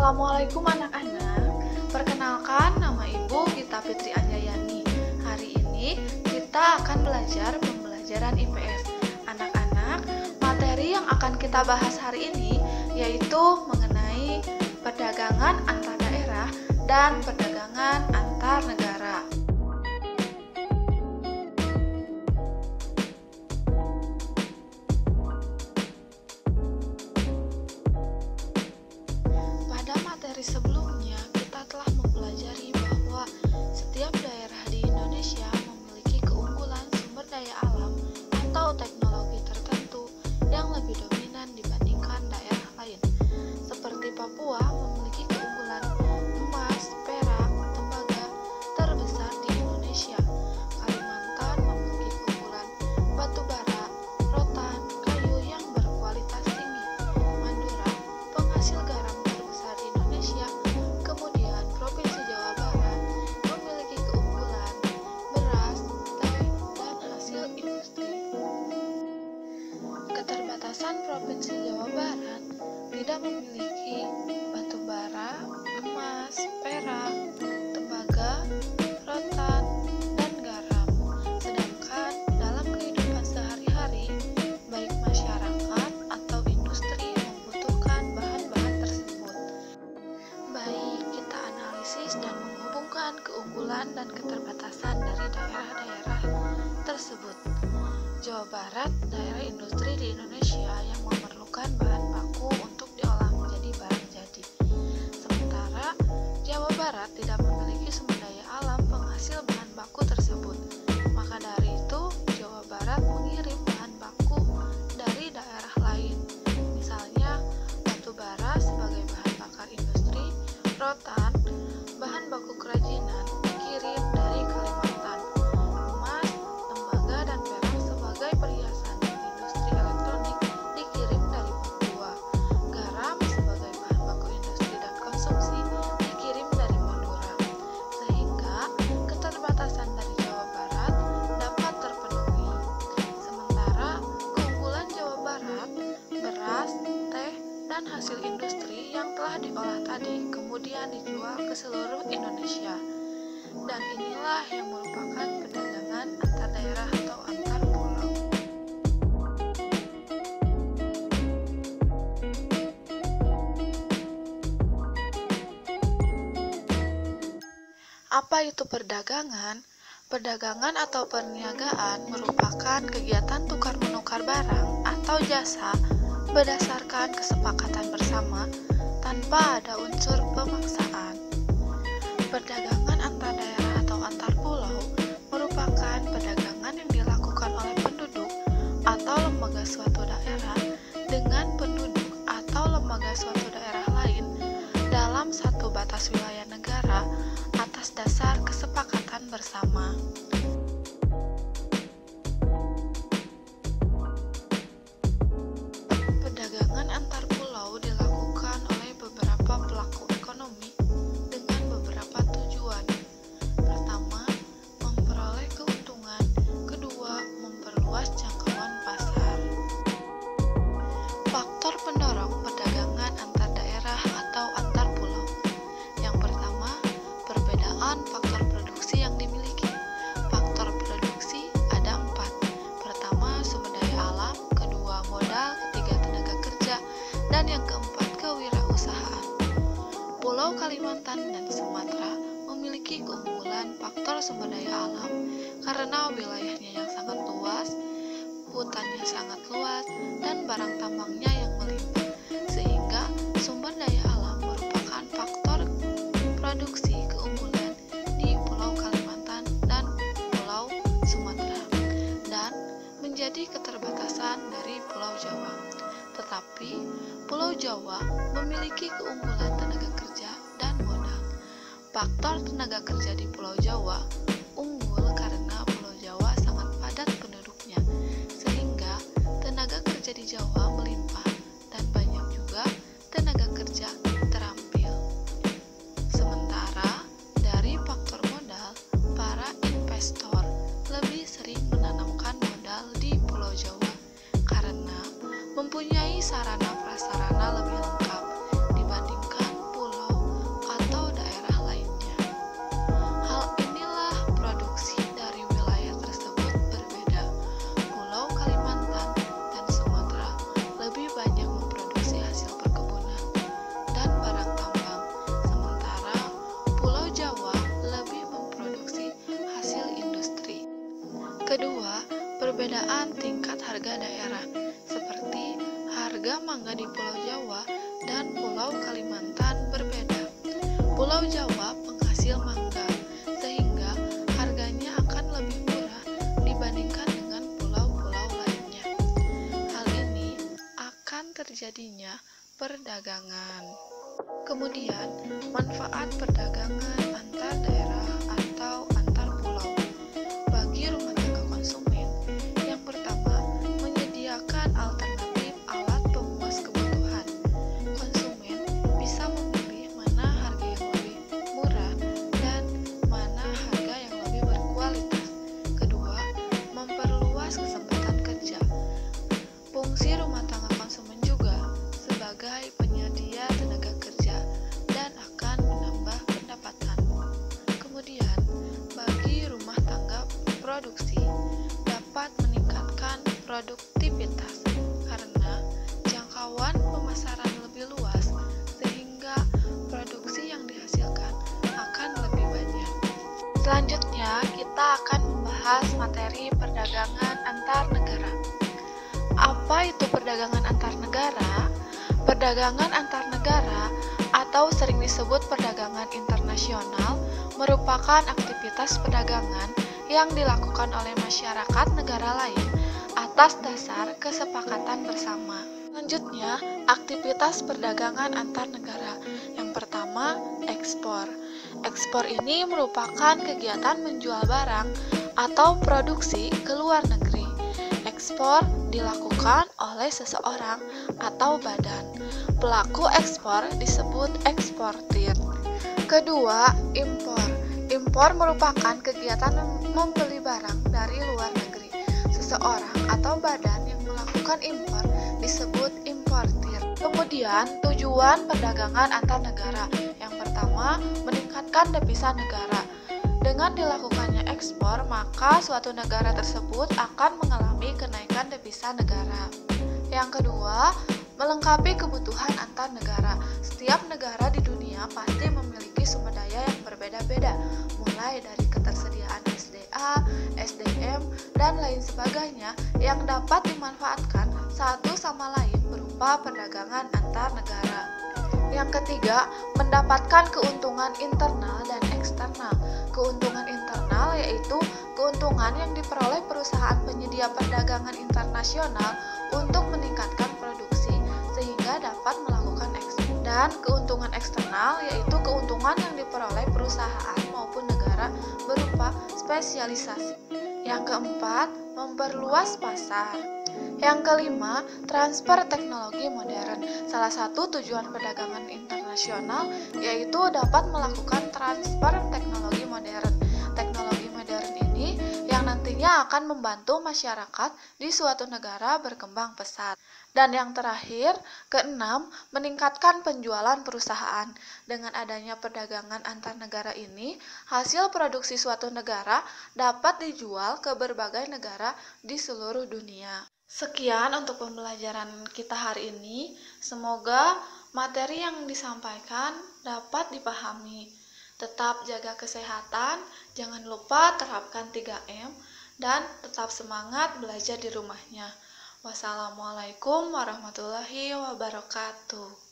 Assalamualaikum anak-anak. Perkenalkan, nama Ibu Gita Fitri Anjayani. Hari ini kita akan belajar pembelajaran IPS. Anak-anak, materi yang akan kita bahas hari ini yaitu mengenai perdagangan antar daerah dan perdagangan antar negara. Pada materi sebelumnya, kita telah mempelajari bahwa setiap daerah di Indonesia memiliki keunggulan sumber daya alam atau teknologi tertentu yang lebih dominan dibandingkan daerah lain. Seperti Papua memiliki keunggulan emas, perak, tembaga terbesar di Indonesia. Kalimantan memiliki keunggulan batu bara, rotan, kayu yang berkualitas tinggi. Madura penghasil garam terbesar di Indonesia. Kemudian Provinsi Jawa Barat memiliki keunggulan beras, teh, dan hasil industri. Keterbatasan Provinsi Jawa Barat tidak memiliki batu bara, emas, perak, tembaga, rotan, dan garam. Sedangkan dalam kehidupan sehari-hari, baik masyarakat atau industri membutuhkan bahan-bahan tersebut. Baik, kita analisis dan menghubungkan keunggulan dan keterbatasan dari daerah-daerah tersebut. Jawa Barat, daerah industri di Indonesia yang memerlukan bahan baku untuk diolah menjadi barang jadi. Sementara Jawa Barat tidak memiliki sumber daya alam penghasil bahan baku tersebut. Maka dari itu, Jawa Barat mengirim bahan baku dari daerah lain. Misalnya, batu bara sebagai bahan bakar industri, rotan, bahan baku kerajinan dikirim dari Kalimantan, emas, tembaga, dan perak sebagai perhiasan dan industri elektronik dikirim dari Papua, garam sebagai bahan baku industri dan konsumsi dikirim dari Madura, sehingga keterbatasan dari Jawa Barat dapat terpenuhi. Sementara keunggulan Jawa Barat, beras, teh, dan hasil industri yang telah diolah tadi kemudian dijual ke seluruh Indonesia. Dan inilah yang merupakan perdagangan antar daerah atau antar pulau. Apa itu perdagangan? Perdagangan atau perniagaan merupakan kegiatan tukar-menukar barang atau jasa berdasarkan kesepakatan bersama tanpa ada unsur pemaksaan. Perdagangan antar daerah atau antar pulau merupakan perdagangan yang dilakukan oleh penduduk atau lembaga suatu daerah dengan penduduk atau lembaga suatu daerah lain dalam satu batas wilayah negara atas dasar kesepakatan bersama. Perdagangan antar pulau dilakukan oleh beberapa pelaku ekonomi dengan beberapa tujuan. Pertama, memperoleh keuntungan. Kedua, memperluas jangkauan pasar. Faktor pendorong perdagangan antar daerah atau antar pulau. Yang pertama, perbedaan faktor produksi yang dimiliki. Faktor produksi ada 4. Pertama, sumber daya alam. Kedua, modal. Ketiga, tenaga kerja. Dan yang keempat, kewirausahaan. Pulau Kalimantan dan Sumatera memiliki keunggulan faktor sumber daya alam karena wilayahnya yang sangat luas, hutannya sangat luas, dan barang tambangnya yang melimpah, sehingga sumber daya alam merupakan faktor produksi keunggulan di Pulau Kalimantan dan Pulau Sumatera, dan menjadi keterbatasan dari Pulau Jawa. Tetapi Pulau Jawa memiliki keunggulan tenaga kerja dan modal. Faktor tenaga kerja di Pulau Jawa unggul karena Pulau Jawa sangat padat penduduknya, sehingga tenaga kerja di Jawa melimpah dan banyak juga tenaga kerja terampil. Sementara dari faktor modal, para investor lebih sering menanamkan modal di Pulau Jawa karena mempunyai sarana prasarana lebih lengkap dibandingkan pulau mangga di Pulau Jawa dan Pulau Kalimantan berbeda. Pulau Jawa penghasil mangga, sehingga harganya akan lebih murah dibandingkan dengan pulau-pulau lainnya. Hal ini akan terjadinya perdagangan. Kemudian, manfaat perdagangan antar daerah atau antar pulau bagi rumah tangga konsumen. Yang pertama, menyediakan alternatif alat pemuas kebutuhan. Konsumen bisa memilih mana harga yang lebih murah dan mana harga yang lebih berkualitas. Kedua, memperluas kesempatan kerja. Fungsi rumah tangga konsumen juga sebagai penyedia tenaga kerja dan akan menambah pendapatan. Kemudian, bagi rumah tangga produksi dapat meningkatkan produktivitas karena jangkauan pemasaran lebih luas sehingga produksi yang dihasilkan akan lebih banyak. Selanjutnya, kita akan membahas materi perdagangan antar negara. Apa itu perdagangan antar negara? Perdagangan antar negara atau sering disebut perdagangan internasional merupakan aktivitas perdagangan yang dilakukan oleh masyarakat negara lain atas dasar kesepakatan bersama. Selanjutnya, aktivitas perdagangan antar negara. Yang pertama, ekspor. Ekspor ini merupakan kegiatan menjual barang atau produksi ke luar negeri. Ekspor dilakukan oleh seseorang atau badan. Pelaku ekspor disebut eksportir. Kedua, impor. Impor merupakan kegiatan membeli barang dari luar negeri. Seseorang atau badan yang melakukan impor disebut importir. Kemudian, tujuan perdagangan antar negara. Yang pertama, meningkatkan devisa negara. Dengan dilakukannya ekspor, maka suatu negara tersebut akan mengalami kenaikan devisa negara. Yang kedua, melengkapi kebutuhan antar negara. Setiap negara di dunia pasti memiliki sumber daya yang berbeda-beda, mulai dari ketersediaan SDA, SDM, dan lain sebagainya yang dapat dimanfaatkan satu sama lain berupa perdagangan antar negara. Yang ketiga, mendapatkan keuntungan internal dan eksternal. Keuntungan internal yaitu keuntungan yang diperoleh perusahaan penyedia perdagangan internasional untuk meningkatkan produksi sehingga dapat melakukan ekspor. Dan keuntungan eksternal yaitu keuntungan yang diperoleh perusahaan maupun negara berupa spesialisasi. Yang keempat, memperluas pasar. Yang kelima, transfer teknologi modern. Salah satu tujuan perdagangan internasional yaitu dapat melakukan transfer teknologi modern. Teknologi modern ini yang nantinya akan membantu masyarakat di suatu negara berkembang pesat. Dan yang terakhir, keenam, meningkatkan penjualan perusahaan. Dengan adanya perdagangan antar negara ini, hasil produksi suatu negara dapat dijual ke berbagai negara di seluruh dunia. Sekian untuk pembelajaran kita hari ini. Semoga materi yang disampaikan dapat dipahami. Tetap jaga kesehatan, jangan lupa terapkan 3M, dan tetap semangat belajar di rumahnya. Wassalamualaikum warahmatullahi wabarakatuh.